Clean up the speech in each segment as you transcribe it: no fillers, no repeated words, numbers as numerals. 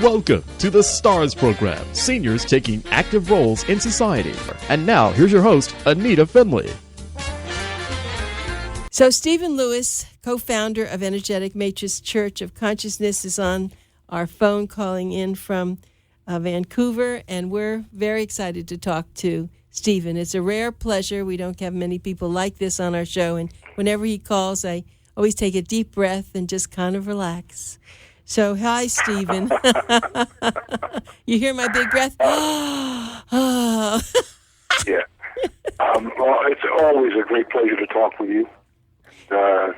Welcome to the STARS program, seniors taking active roles in society. And now, here's your host, Anita Finley. So Stephen Lewis, co-founder of Energetic Matrix Church of Consciousness, is on our phone calling in from Vancouver, and we're very excited to talk to Stephen. It's a rare pleasure. We don't have many people like this on our show, and whenever he calls, I always take a deep breath and just kind of relax. So, hi, Stephen. You hear my big breath? Yeah. Well, it's always a great pleasure to talk with you. Here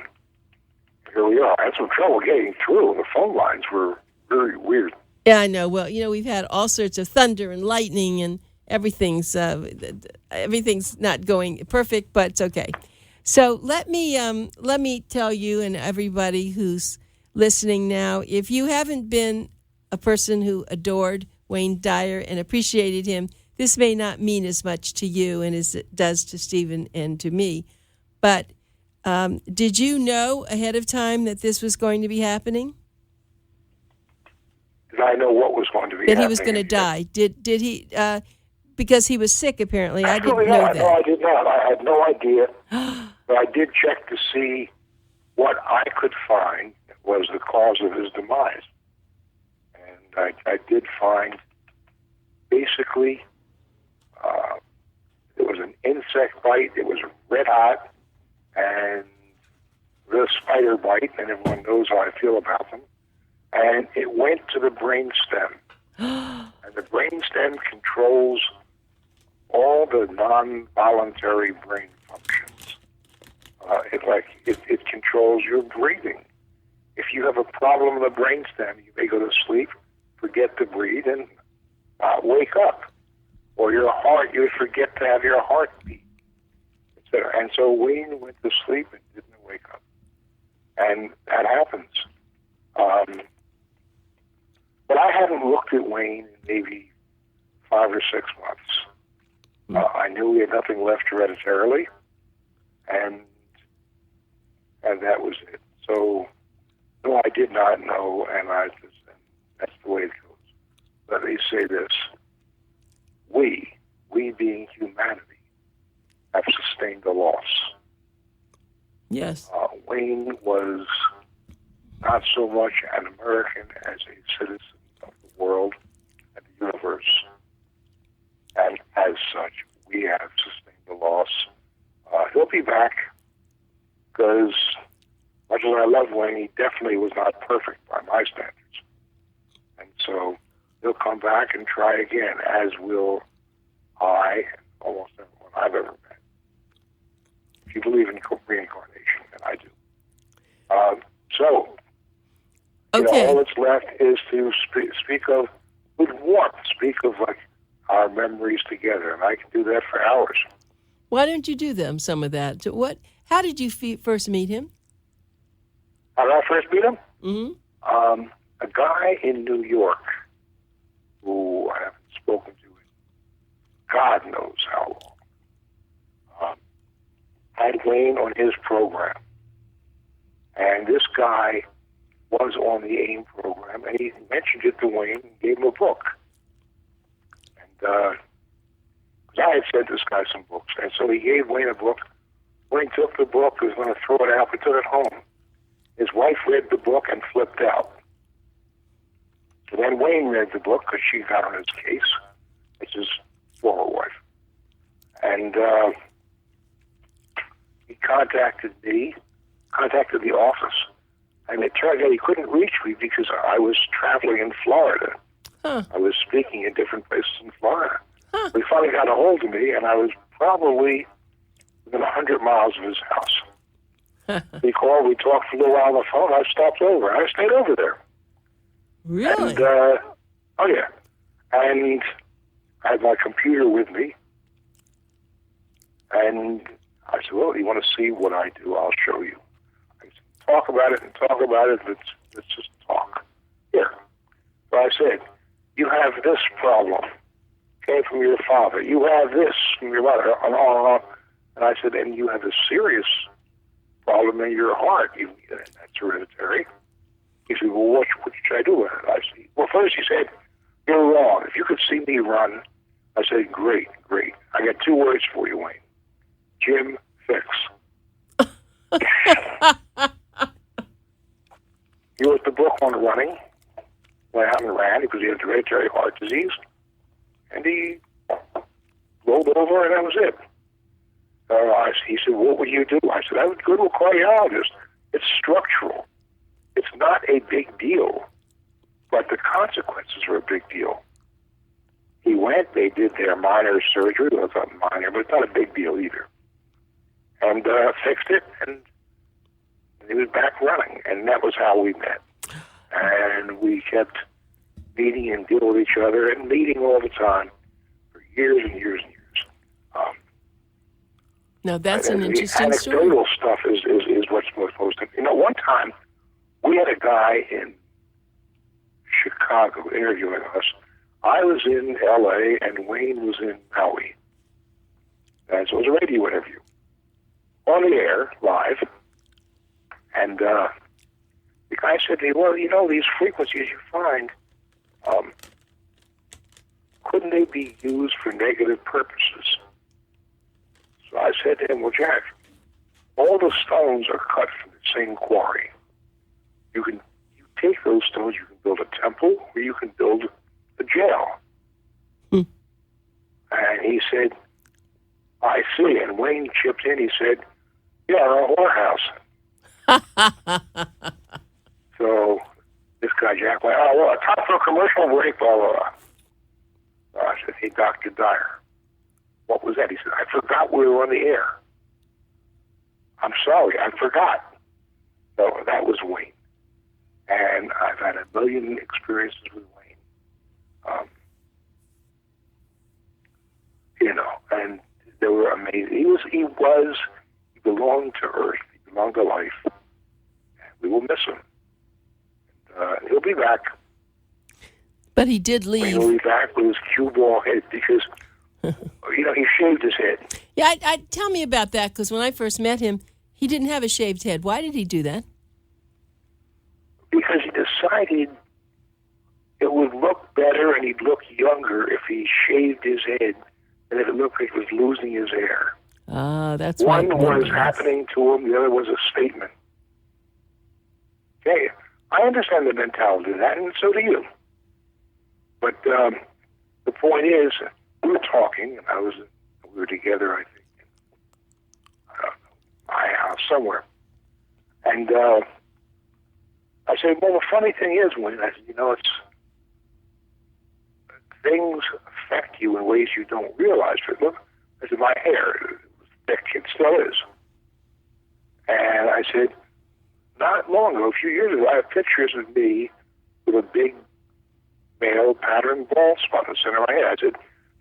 we are. I had some trouble getting through. The phone lines were very weird. Yeah, I know. Well, we've had all sorts of thunder and lightning, and everything's not going perfect, but it's okay. So let me tell you and everybody who's listening now, if you haven't been a person who adored Wayne Dyer and appreciated him, this may not mean as much to you and as it does to Stephen and to me. But did you know ahead of time that this was going to be happening? Did I know what was going to be happening? That he was going to die. Did he? Because he was sick, apparently. I didn't know that. No, I did not. I had no idea. But I did check to see what I could find was the cause of his demise. And I did find, basically, it was an insect bite. It was red hot, and the spider bite, and everyone knows how I feel about them. And it went to the brainstem. And the brainstem controls all the non-voluntary brain functions. It controls your breathing. If you have a problem in the brainstem, you may go to sleep, forget to breathe, and not wake up. Or your heart, you would forget to have your heart beat, etc. And so Wayne went to sleep and didn't wake up. And that happens. But I haven't looked at Wayne in maybe 5 or 6 months. I knew he had nothing left hereditarily, and that was it. So, no, I did not know, and that's the way it goes. Let me say this. We being humanity, have sustained a loss. Yes. Wayne was not so much an American as a citizen of the world and the universe. And as such, we have sustained the loss. He'll be back because, much as I love Wayne, he definitely was not perfect by my standards. And so he'll come back and try again, as will I and almost everyone I've ever met. If you believe in reincarnation, and I do. Okay. All that's left is to speak of, with warmth, speak of like our memories together, and I can do that for hours. Why don't you do them, some of that? How did you first meet him? How did I first meet him? Mm-hmm. A guy in New York who I haven't spoken to in God knows how long, had Wayne on his program. And this guy was on the AIM program, and he mentioned it to Wayne and gave him a book. And because I had sent this guy some books, and so he gave Wayne a book. Wayne took the book, was going to throw it out, but took it home. His wife read the book and flipped out. So then Wayne read the book because she got on his case. It's his former wife. And he contacted me, contacted the office, and it turned out he couldn't reach me because I was traveling in Florida. Huh. I was speaking in different places in Florida. Huh. He finally got a hold of me, and I was probably within 100 miles of his house. He called, we talked for a little while on the phone, I stopped over. I stayed over there. Really? And, oh, yeah. And I had my computer with me, and I said, well, you want to see what I do? I'll show you. I said, talk about it and talk about it. Let's just talk. Here. So I said, you have this problem. Came from your father. You have this from your mother. And on and on. And I said, and you have a serious problem in your heart. That's hereditary. He said, well, what should I do with it? I said, well, first this. He said, you're wrong. If you could see me run, I said, great. I got 2 words for you, Wayne. Jim Fix. He wrote the book on running. Went out and ran because he had hereditary heart disease. And he rolled over, and that was it. He said, what would you do? I said, I would go to a cardiologist. It's structural. It's not a big deal, but the consequences are a big deal. He went, they did their minor surgery. Well, it's not minor, but it's not a big deal either. And fixed it, and he was back running. And that was how we met. And we kept meeting and dealing with each other and meeting all the time for years and years and years. Now, that's an interesting story. Anecdotal stuff is what's most. One time we had a guy in Chicago interviewing us. I was in L.A. and Wayne was in Maui. And so it was a radio interview. On the air, live. And the guy said to me, well, these frequencies you find, couldn't they be used for negative purposes? So I said to him, well, Jack, all the stones are cut from the same quarry. You take those stones, you can build a temple, or you can build a jail. And he said, I see. And Wayne chipped in, he said, yeah, a whorehouse. So this guy, Jack, went, time for a commercial break, blah, blah, blah. I said, hey, Dr. Dyer, what was that? He said, I forgot we were on the air. I'm sorry, I forgot. So that was Wayne. And I've had a million experiences with Wayne. And they were amazing. He belonged to Earth. He belonged to life. And we will miss him. And he'll be back. But he did leave. He'll be back with his cue ball head because, he shaved his head. Yeah, tell me about that, because when I first met him, he didn't have a shaved head. Why did he do that? Because he decided it would look better and he'd look younger if he shaved his head than if it looked like he was losing his hair. Ah, that's one was happening to him, the other was a statement. Okay, I understand the mentality of that, and so do you. But the point is, we were talking, and we were together, I think, in my house somewhere. And I said, well, the funny thing is, Wayne, I said, things affect you in ways you don't realize. But look, I said, my hair is thick, it still is. And I said, not long ago, a few years ago, I have pictures of me with a big male pattern bald spot in the center of my head. I said,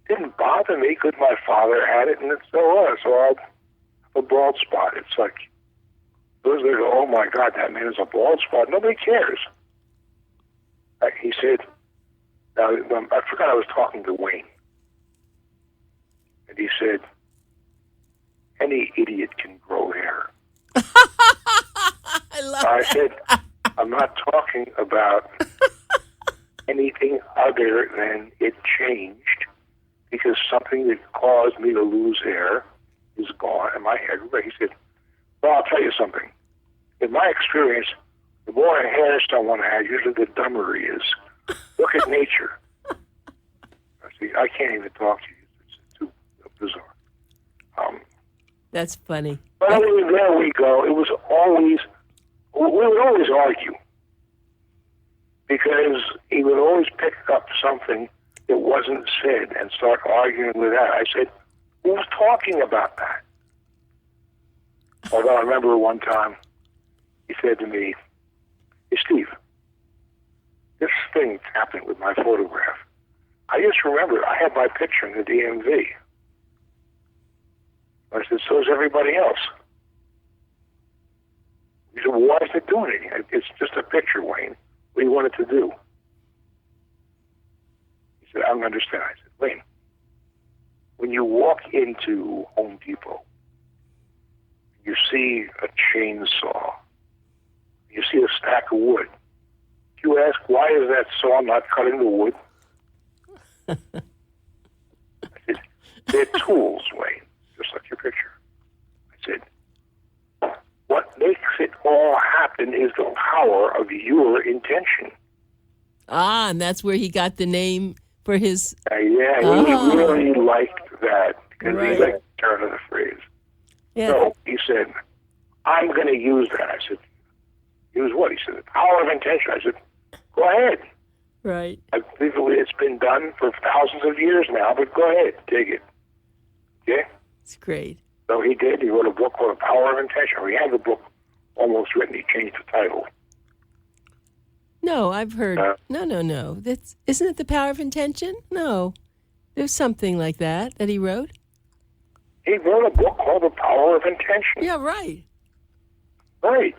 didn't bother me because my father had it and it still was. So I have a bald spot. It's like, those that go, oh my God, that man has a bald spot. Nobody cares. He said, now, I forgot I was talking to Wayne. And he said, any idiot can grow hair. I said, I'm not talking about anything other than it changed because something that caused me to lose hair is gone and my hair grew. He said, well, I'll tell you something. In my experience, the more hair someone has, usually the dumber he is. Look at nature. I can't even talk to you. It's too bizarre. That's funny. But anyway, there we go. It was always, we would always argue because he would always pick up something that wasn't said and start arguing with that. I said, who was talking about that? Although I remember one time he said to me, hey, Steve, this thing's happening with my photograph. I just remember I had my picture in the DMV. I said, so is everybody else. He said, well, why is it doing it? It's just a picture, Wayne. What do you want it to do? He said, I don't understand. I said, Wayne, when you walk into Home Depot, you see a chainsaw, you see a stack of wood, You ask, why is that saw not cutting the wood? I said, they're tools, Wayne, just like your picture. I said, what makes it all happen is the power of your intention. Ah, and that's where he got the name for his... He really liked that because he liked the turn of the phrase. Yeah. So he said, I'm going to use that. I said, use what? He said, the power of intention. I said, go ahead. Right. I believe it's been done for thousands of years now, but go ahead, take it. Okay? It's great. So he did. He wrote a book called The Power of Intention. We had the book almost written. He changed the title. No, I've heard. No. Isn't it The Power of Intention? No. There's something like that he wrote. He wrote a book called The Power of Intention. Yeah, right. Right.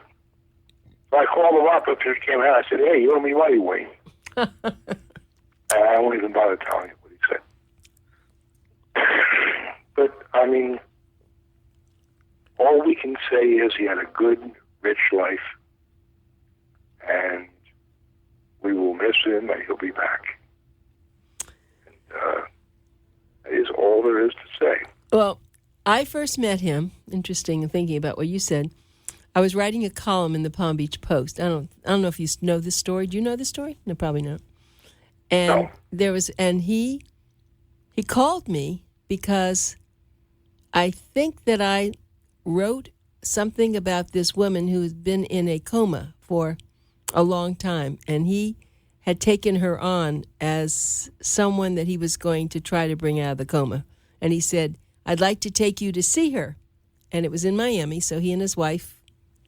So I called him up after it came out. I said, hey, you owe me money, Wayne. And I won't even bother telling you what he said. But, I mean, all we can say is he had a good, rich life, and we will miss him, and he'll be back. And that is all there is to say. Well, I first met him, interesting, and thinking about what you said. I was writing a column in the Palm Beach Post. I don't know if you know this story. Do you know this story? No, probably not. And No. He called me because I think that I wrote something about this woman who has been in a coma for a long time, and he had taken her on as someone that he was going to try to bring out of the coma. And he said, I'd like to take you to see her. And it was in Miami, so he and his wife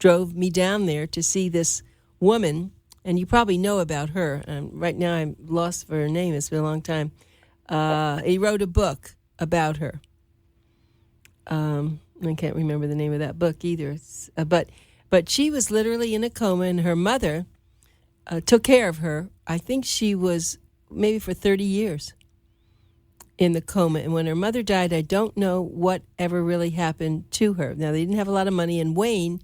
drove me down there to see this woman, and you probably know about her. Right now I'm lost for her name. It's been a long time. He wrote a book about her. I can't remember the name of that book either. But she was literally in a coma, and her mother took care of her. I think she was maybe for 30 years in the coma. And when her mother died, I don't know what ever really happened to her. Now, they didn't have a lot of money, and Wayne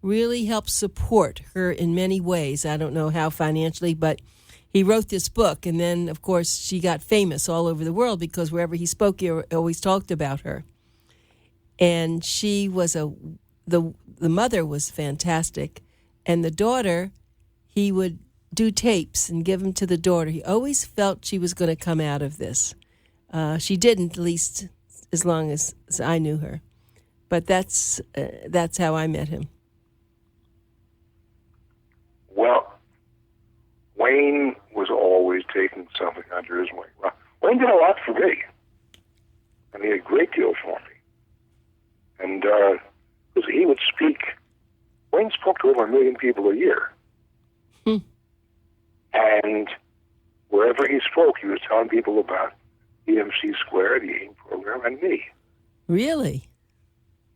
really helped support her in many ways. I don't know how financially, but he wrote this book. And then, of course, she got famous all over the world because wherever he spoke, he always talked about her. And she was the mother was fantastic. And the daughter, he would do tapes and give them to the daughter. He always felt she was going to come out of this. She didn't, at least as long as I knew her. But that's how I met him. Well, Wayne was always taking something under his wing. Well, Wayne did a lot for me. I mean, a great deal for me. And because he would speak, Wayne spoke to over 1 million people a year. And wherever he spoke, he was telling people about EMC², the AIM program, and me. Really?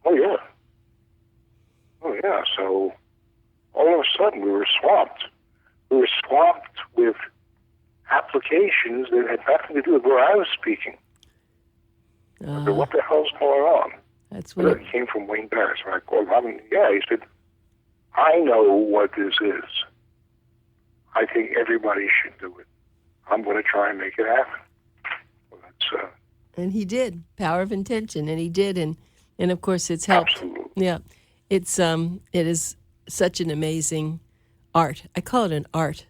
Oh, yeah. So all of a sudden, we were swamped. We were swamped with applications that had nothing to do with where I was speaking. So what the hell's going on? That's But what it came from Wayne Barris. And I called him. He said, I know what this is. I think everybody should do it. I'm going to try and make it happen. Well, that's, and he did. Power of intention, and he did, and of course it's helped. Absolutely. Yeah, it is such an amazing art. I call it an art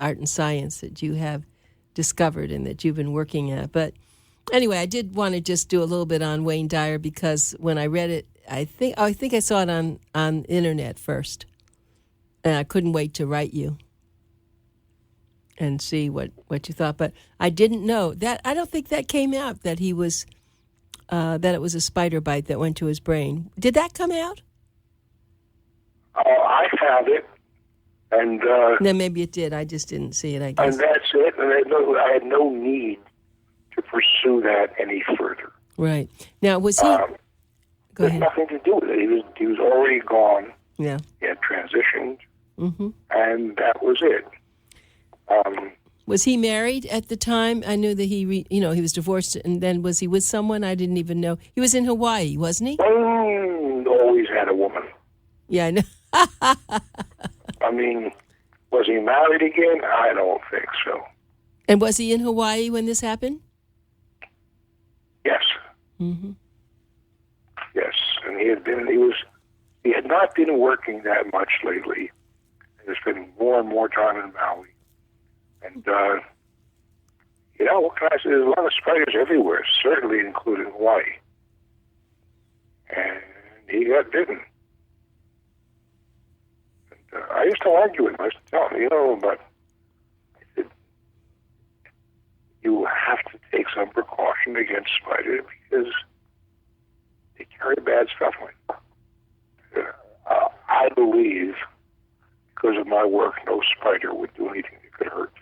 and science that you have discovered and that you've been working at. But anyway, I did want to just do a little bit on Wayne Dyer because when I read it, I think I saw it on internet first, and I couldn't wait to write you and see what you thought. But I didn't know that. I don't think that came out that he was that it was a spider bite that went to his brain. Did that come out? I found it, and Then maybe it did. I just didn't see it, I guess. and that's it. And I had no need to pursue that any further. Right. Now, was he... Go There's ahead. nothing to do with it. He was already gone. Yeah. He had transitioned, Mm-hmm. and that was it. Was he married at the time? I knew that he was divorced, and then was he with someone? I didn't even know. He was in Hawaii, wasn't he? Wayne always had a woman. Yeah, I know. I mean, Was he married again? I don't think so. And was he in Hawaii when this happened? Yes. Mm-hmm. Yes, and he had not been working that much lately. There's been more and more time in Maui. And, what can I say? There's a lot of spiders everywhere, certainly including Hawaii. And he got bitten. And I used to argue with him. I used to tell him, but I said, you have to take some precaution against spiders because they carry bad stuff on you. I believe, because of my work, no spider would do anything that could hurt me.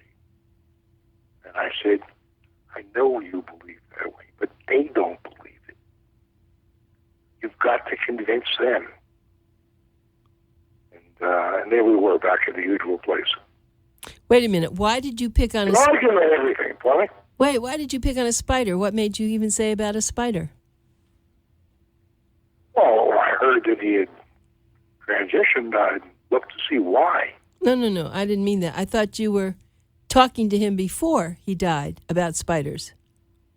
And I said, I know you believe that way, but they don't believe it. You've got to convince them. And there we were, back in the usual place. Wait a minute. Why did you pick on a spider? Argument everything, Polly. Wait, why did you pick on a spider? What made you even say about a spider? Well, I heard that he had transitioned. I looked to see why. No. I didn't mean that. I thought you were talking to him before he died about spiders.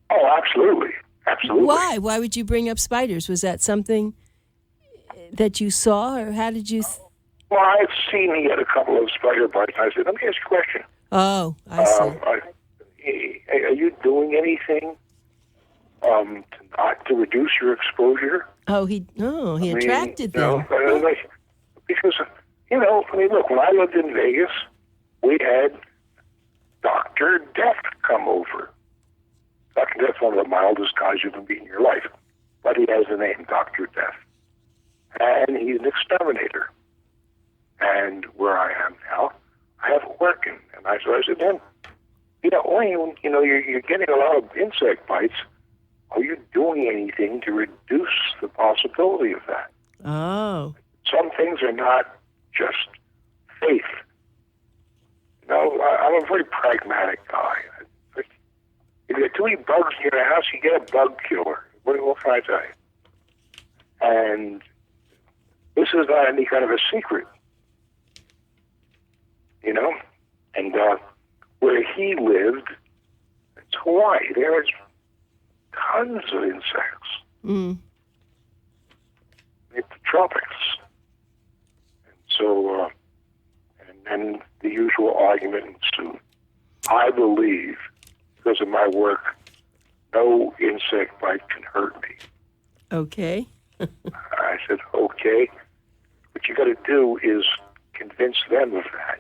Oh, absolutely. Absolutely. Why? Why would you bring up spiders? Was that something that you saw, or how did you... Well, I had seen he had a couple of spider bites. I said, let me ask you a question. Oh, I see. Are you doing anything to reduce your exposure? He attracted them. Because, look, when I lived in Vegas, we had Dr. Death come over. Dr. Death's one of the mildest guys you've ever met in your life, but he has the name Dr. Death. And he's an exterminator. And where I am now, I have it working. And I said to him, you're getting a lot of insect bites. Are you doing anything to reduce the possibility of that? Oh. Some things are not just faith. I'm a very pragmatic guy. If you have too many bugs in your house, you get a bug killer. What can I tell you? And this is not any kind of a secret. And where he lived, it's Hawaii. There's tons of insects. Mm. It's the tropics. And so, and then the usual argument ensued. I believe, because of my work, no insect bite can hurt me. Okay. I said, okay. What you got to do is convince them of that.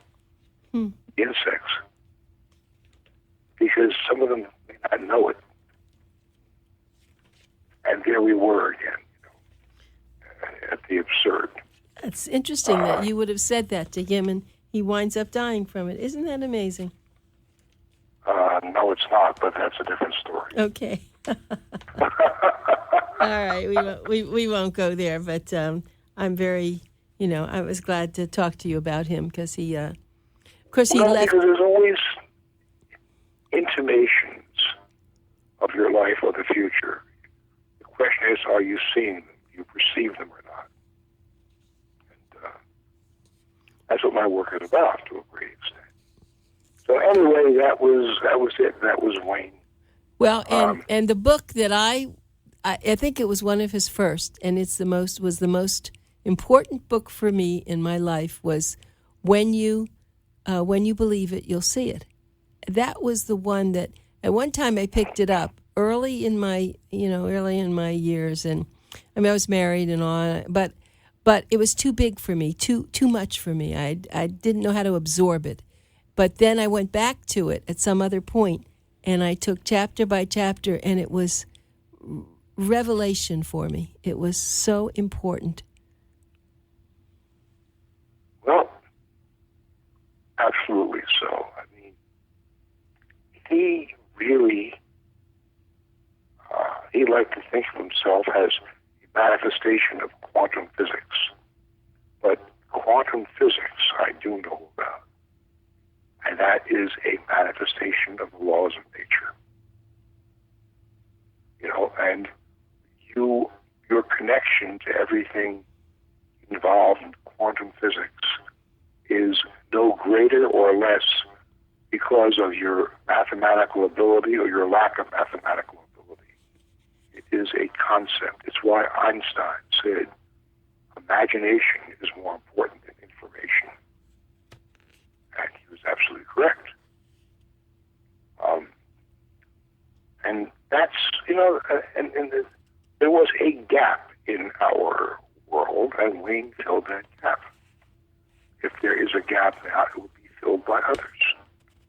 Insects. Because some of them may not know it. And there we were again, at the absurd. It's interesting that you would have said that to him and he winds up dying from it. Isn't that amazing? No, it's not, but that's a different story. Okay. All right, we won't go there, but I'm very, I was glad to talk to you about him because he, of course, he left. Because there's always intimations of your life or the future. The question is, are you seeing them? Do you perceive them or not? And that's what my work is about, to a great extent. So anyway, that was it. That was Wayne. Well, and the book that I think it was one of his first, and was the most important book for me in my life was When You Believe It, You'll See It. That was the one that at one time I picked it up early in my years, and I was married and all, but it was too big for me, too much for me. I didn't know how to absorb it. But then I went back to it at some other point, and I took chapter by chapter, and it was revelation for me. It was so important. Well, absolutely so. I mean, he really, he liked to think of himself as a manifestation of quantum physics. But quantum physics I do know about. And that is a manifestation of the laws of nature. And your connection to everything involved in quantum physics is no greater or less because of your mathematical ability or your lack of mathematical ability. It is a concept. It's why Einstein said imagination is more important than information. And he was absolutely correct. And that's, there was a gap in our world, and Wayne filled that gap. If there is a gap now, it would be filled by others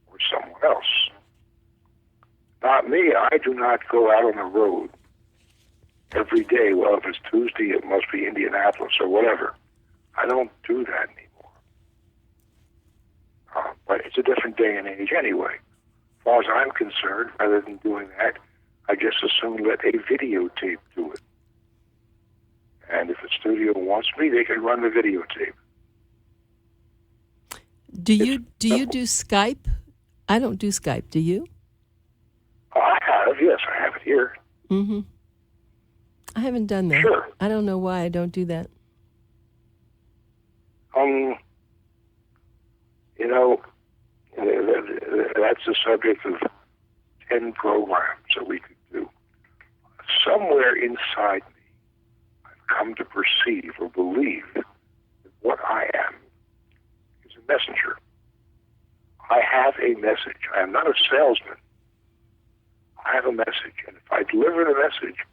or someone else. Not me. I do not go out on the road every day. Well, if it's Tuesday, it must be Indianapolis or whatever. I don't do that anymore. But it's a different day and age anyway. As far as I'm concerned, rather than doing that, I just as soon let a videotape do it. And if a studio wants me, they can run the videotape. Do you do Skype? I don't do Skype. Do you? I have, yes, I have it here. Mm-hmm. I haven't done that. Sure. I don't know why I don't do that. That's the subject of 10 programs that we could do. Somewhere inside me, I've come to perceive or believe that what I am is a messenger. I have a message. I am not a salesman. I have a message. And if I deliver the message,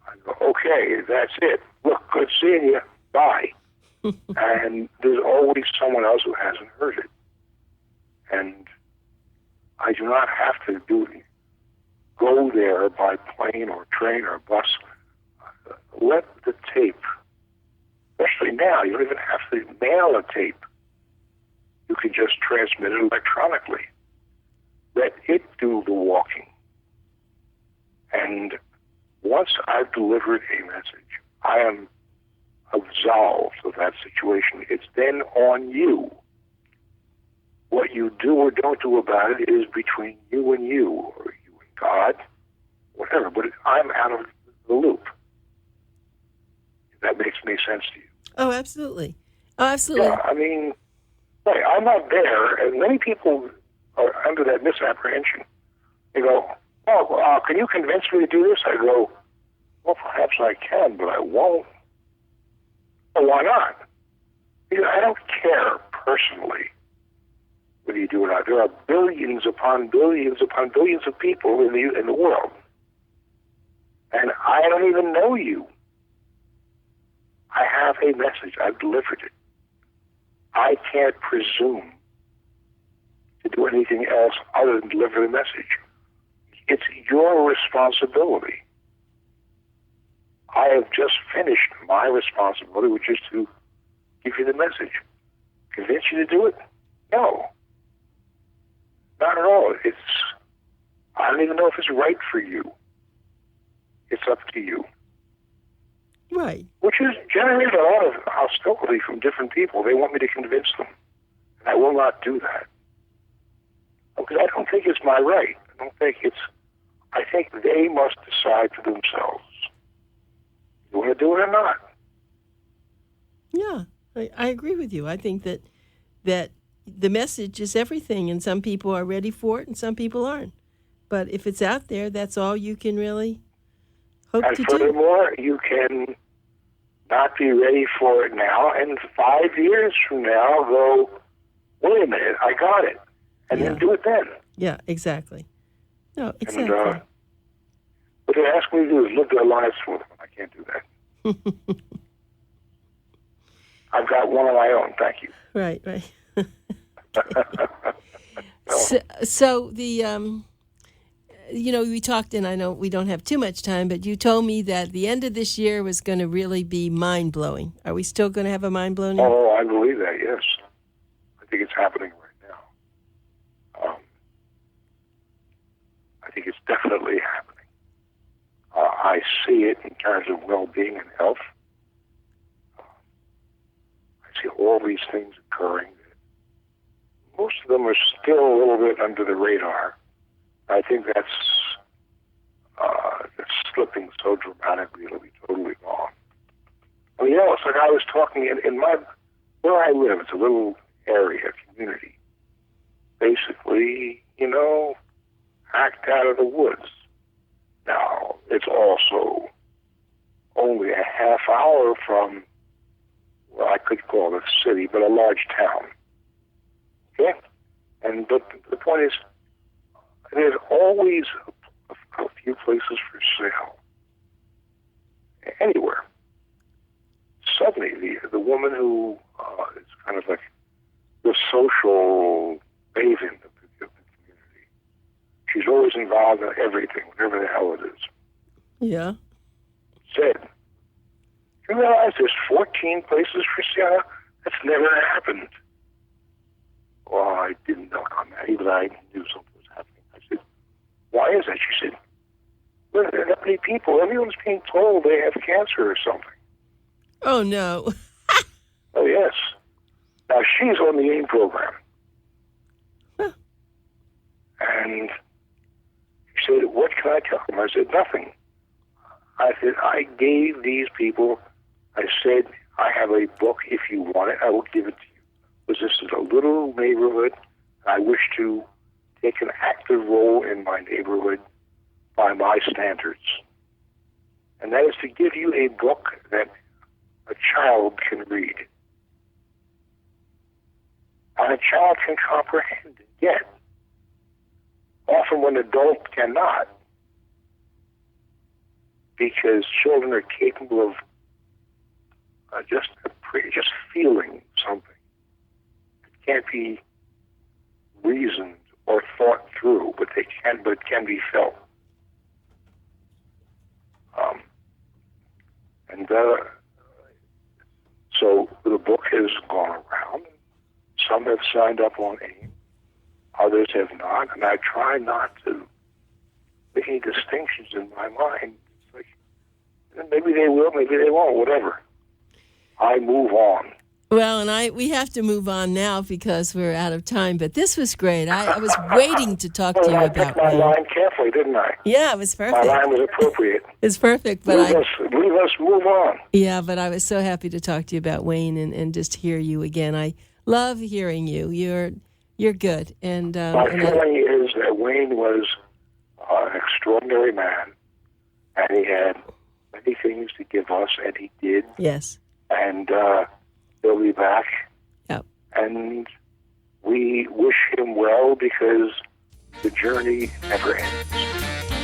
I go, okay, that's it. Look, good seeing you. Bye. And there's always someone else who hasn't heard it. And I do not have to go there by plane or train or bus. Let the tape, especially now, you don't even have to mail a tape. You can just transmit it electronically. Let it do the walking. And once I've delivered a message, I am absolved of that situation. It's then on you. What you do or don't do about it is between you and you, or you and God, whatever. But I'm out of the loop. If that makes any sense to you. Oh, absolutely. Oh, absolutely. Yeah, I mean, hey, I'm not there, and many people are under that misapprehension. They go, oh, can you convince me to do this? I go, well, perhaps I can, but I won't. Well, why not? Because I don't care personally whether you do or not. There are billions upon billions upon billions of people in the world. And I don't even know you. I have a message. I've delivered it. I can't presume to do anything else other than deliver the message. It's your responsibility. I have just finished my responsibility, which is to give you the message. Convince you to do it? No. Not at all. I don't even know if it's right for you. It's up to you. Right. Which has generated a lot of hostility from different people. They want me to convince them. And I will not do that. Because I don't think it's my right. I think they must decide for themselves. You want to do it or not? Yeah, I agree with you. I think that the message is everything, and some people are ready for it, and some people aren't. But if it's out there, that's all you can really hope to do. And furthermore, you can not be ready for it now, and 5 years from now go, wait a minute, I got it, and then do it then. Yeah, exactly. No, exactly. And, what they ask me to do is live their lives for them. I can't do that. I've got one of my own, thank you. Right. No. So the, we talked, and I know we don't have too much time, but you told me that the end of this year was going to really be mind-blowing. Are we still going to have a mind-blowing year? Oh, I believe that, yes. I think it's happening right now. I think it's definitely happening. I see it in terms of well-being and health. I see all these things occurring. Most of them are still a little bit under the radar. I think that's slipping so dramatically it'll be totally gone. I mean, it's like I was talking in where I live. It's a little area, community. Basically, act out of the woods. Now, it's also only a half hour from, well, I could call it a city, but a large town. Okay? But the point is, there's always a few places for sale. Anywhere. Suddenly, the woman who is kind of like the social maven of the community, she's always involved in everything, whatever the hell it is. Yeah. Said, you realize there's 14 places for sale? That's never happened. Well, I didn't knock on that, but I knew something was happening. I said, why is that? She said, well, there are that many people. Everyone's being told they have cancer or something. Oh, no. Oh, yes. Now, she's on the AIM program. Huh. And she said, what can I tell them? I said, nothing. I said, I gave these people, I said, I have a book. If you want it, I will give it to you. Because this is a little neighborhood. I wish to take an active role in my neighborhood by my standards. And that is to give you a book that a child can read. And a child can comprehend and get. Often when adults cannot. Because children are capable of just feeling something. It can't be reasoned or thought through, but it can be felt. So the book has gone around. Some have signed up on AIM. Others have not. And I try not to make any distinctions in my mind. It's like, maybe they will, maybe they won't, whatever. I move on. Well, and we have to move on now because we're out of time. But this was great. I was waiting to talk to you I about picked my line carefully, didn't I? Yeah, it was perfect. My line was appropriate. It's perfect. But leave us move on. Yeah, but I was so happy to talk to you about Wayne and just hear you again. I love hearing you. You're good. And my feeling is that Wayne was an extraordinary man, and he had many things to give us, and he did. Yes. And he'll be back. Yep. And we wish him well because the journey never ends.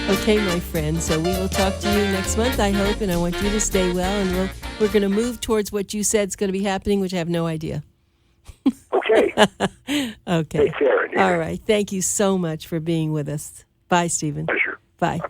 Okay, my friend. So we will talk to you next month, I hope, and I want you to stay well. And we're going to move towards what you said is going to be happening, which I have no idea. Okay. Okay. Take care, Anita. All right. Thank you so much for being with us. Bye, Stephen. Pleasure. Bye.